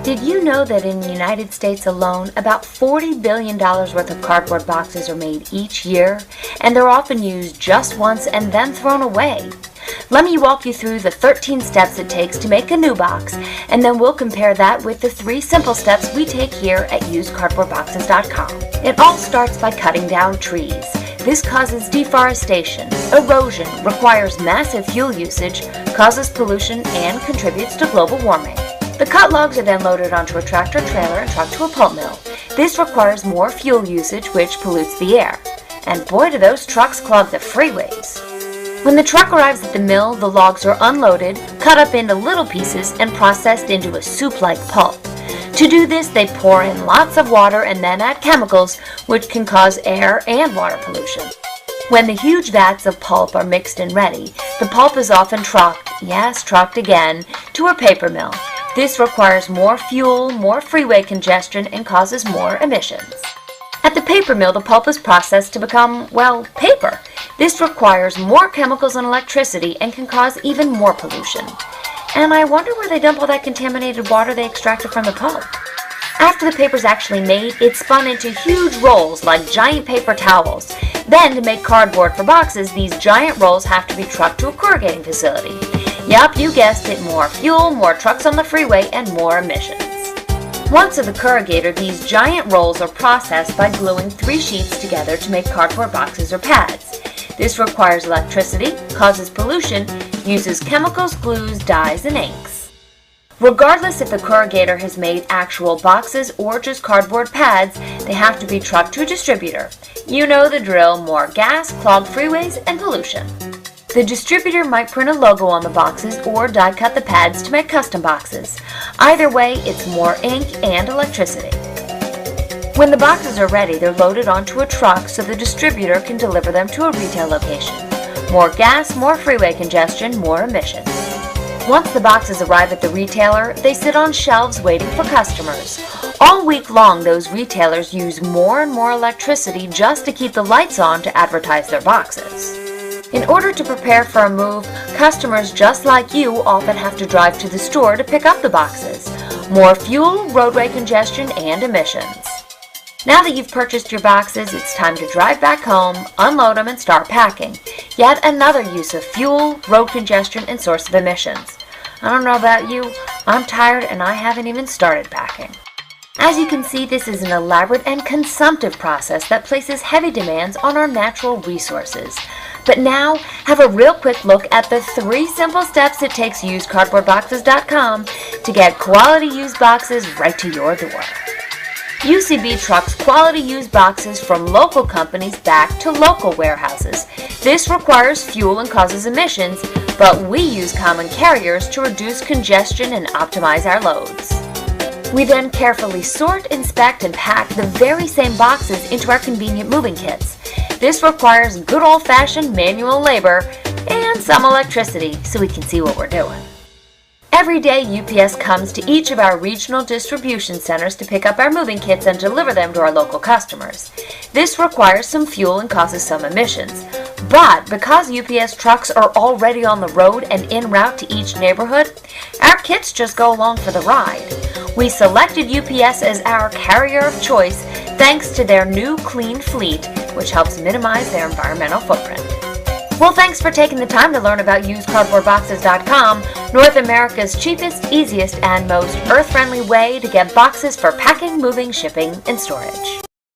Did you know that in the United States alone, about $40 billion worth of cardboard boxes are made each year, and they're often used just once and then thrown away? Let me walk you through the 13 steps it takes to make a new box, and then we'll compare that with the 3 simple steps we take here at usedcardboardboxes.com. It all starts by cutting down trees. This causes deforestation, erosion, requires massive fuel usage, causes pollution, and contributes to global warming. The cut logs are then loaded onto a tractor trailer and trucked to a pulp mill. This requires more fuel usage, which pollutes the air. And boy, do those trucks clog the freeways. When the truck arrives at the mill, the logs are unloaded, cut up into little pieces, and processed into a soup-like pulp. To do this, they pour in lots of water and then add chemicals, which can cause air and water pollution. When the huge vats of pulp are mixed and ready, the pulp is often trucked, yes, trucked again, to a paper mill. This requires more fuel, more freeway congestion, and causes more emissions. At the paper mill, the pulp is processed to become, well, paper. This requires more chemicals and electricity and can cause even more pollution. And I wonder where they dump all that contaminated water they extracted from the pulp. After the paper's actually made, it's spun into huge rolls like giant paper towels. Then, to make cardboard for boxes, these giant rolls have to be trucked to a corrugating facility. Yup, you guessed it, more fuel, more trucks on the freeway, and more emissions. Once at the corrugator, these giant rolls are processed by gluing 3 sheets together to make cardboard boxes or pads. This requires electricity, causes pollution, uses chemicals, glues, dyes, and inks. Regardless if the corrugator has made actual boxes or just cardboard pads, they have to be trucked to a distributor. You know the drill, more gas, clogged freeways, and pollution. The distributor might print a logo on the boxes or die cut the pads to make custom boxes. Either way, it's more ink and electricity. When the boxes are ready, they're loaded onto a truck so the distributor can deliver them to a retail location. More gas, more freeway congestion, more emissions. Once the boxes arrive at the retailer, they sit on shelves waiting for customers. All week long, those retailers use more and more electricity just to keep the lights on to advertise their boxes. In order to prepare for a move, customers just like you often have to drive to the store to pick up the boxes. More fuel, roadway congestion, and emissions. Now that you've purchased your boxes, it's time to drive back home, unload them, and start packing. Yet another use of fuel, road congestion, and source of emissions. I don't know about you, I'm tired and I haven't even started packing. As you can see, this is an elaborate and consumptive process that places heavy demands on our natural resources. But now, have a real quick look at the 3 simple steps it takes usedcardboardboxes.com to get quality used boxes right to your door. UCB trucks quality used boxes from local companies back to local warehouses. This requires fuel and causes emissions, but we use common carriers to reduce congestion and optimize our loads. We then carefully sort, inspect, and pack the very same boxes into our convenient moving kits. This requires good old-fashioned manual labor and some electricity so we can see what we're doing. Every day, UPS comes to each of our regional distribution centers to pick up our moving kits and deliver them to our local customers. This requires some fuel and causes some emissions. But because UPS trucks are already on the road and en route to each neighborhood, our kits just go along for the ride. We selected UPS as our carrier of choice thanks to their new clean fleet, which helps minimize their environmental footprint. Well, thanks for taking the time to learn about usedcardboardboxes.com, North America's cheapest, easiest, and most earth-friendly way to get boxes for packing, moving, shipping, and storage.